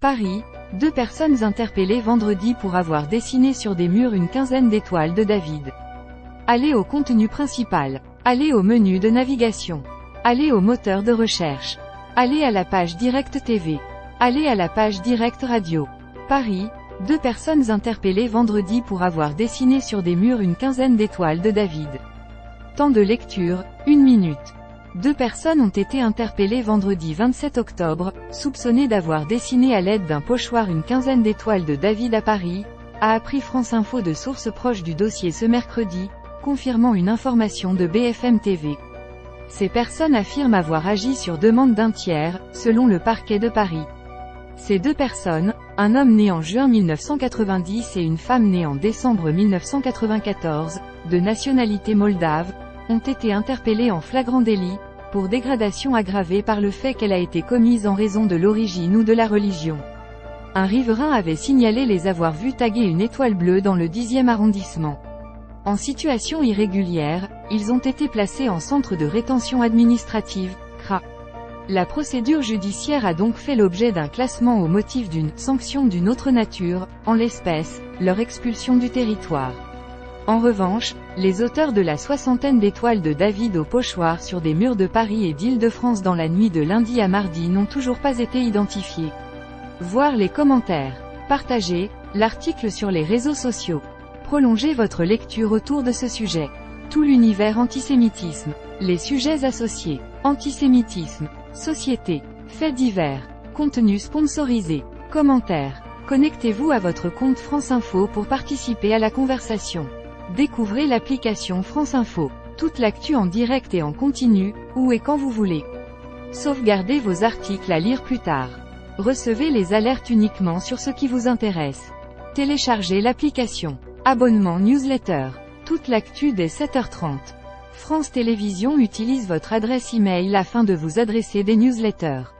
Paris, 2 personnes interpellées vendredi pour avoir dessiné sur des murs une quinzaine d'étoiles de David. Allez au contenu principal. Allez au menu de navigation. Allez au moteur de recherche. Allez à la page Direct TV. Allez à la page Direct Radio. Paris, 2 personnes interpellées vendredi pour avoir dessiné sur des murs une quinzaine d'étoiles de David. Temps de lecture, 1 minute. 2 personnes ont été interpellées vendredi 27 octobre, soupçonnées d'avoir dessiné à l'aide d'un pochoir une quinzaine d'étoiles de David à Paris, a appris France Info de sources proches du dossier ce mercredi, confirmant une information de BFM TV. Ces personnes affirment avoir agi sur demande d'un tiers, selon le parquet de Paris. Ces 2 personnes, un homme né en juin 1990 et une femme née en décembre 1994, de nationalité moldave, ont été interpellées en flagrant délit, pour dégradation aggravée par le fait qu'elle a été commise en raison de l'origine ou de la religion. Un riverain avait signalé les avoir vus taguer une étoile bleue dans le 10e arrondissement. En situation irrégulière, ils ont été placés en centre de rétention administrative, CRA. La procédure judiciaire a donc fait l'objet d'un classement au motif d'une sanction d'une autre nature, en l'espèce, leur expulsion du territoire. En revanche, les auteurs de la soixantaine d'étoiles de David au pochoir sur des murs de Paris et d'Île-de-France dans la nuit de lundi à mardi n'ont toujours pas été identifiés. Voir les commentaires. Partagez l'article sur les réseaux sociaux. Prolongez votre lecture autour de ce sujet. Tout l'univers antisémitisme. Les sujets associés. Antisémitisme. Société. Faits divers. Contenu sponsorisé. Commentaires. Connectez-vous à votre compte France Info pour participer à la conversation. Découvrez l'application France Info. Toute l'actu en direct et en continu, où et quand vous voulez. Sauvegardez vos articles à lire plus tard. Recevez les alertes uniquement sur ce qui vous intéresse. Téléchargez l'application. Abonnement newsletter. Toute l'actu dès 7h30. France Télévisions utilise votre adresse e-mail afin de vous adresser des newsletters.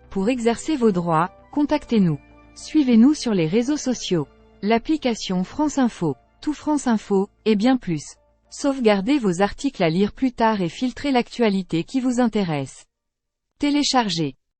Pour exercer vos droits, contactez-nous. Suivez-nous sur les réseaux sociaux. L'application France Info. Tout France Info, et bien plus. Sauvegardez vos articles à lire plus tard et filtrez l'actualité qui vous intéresse. Téléchargez.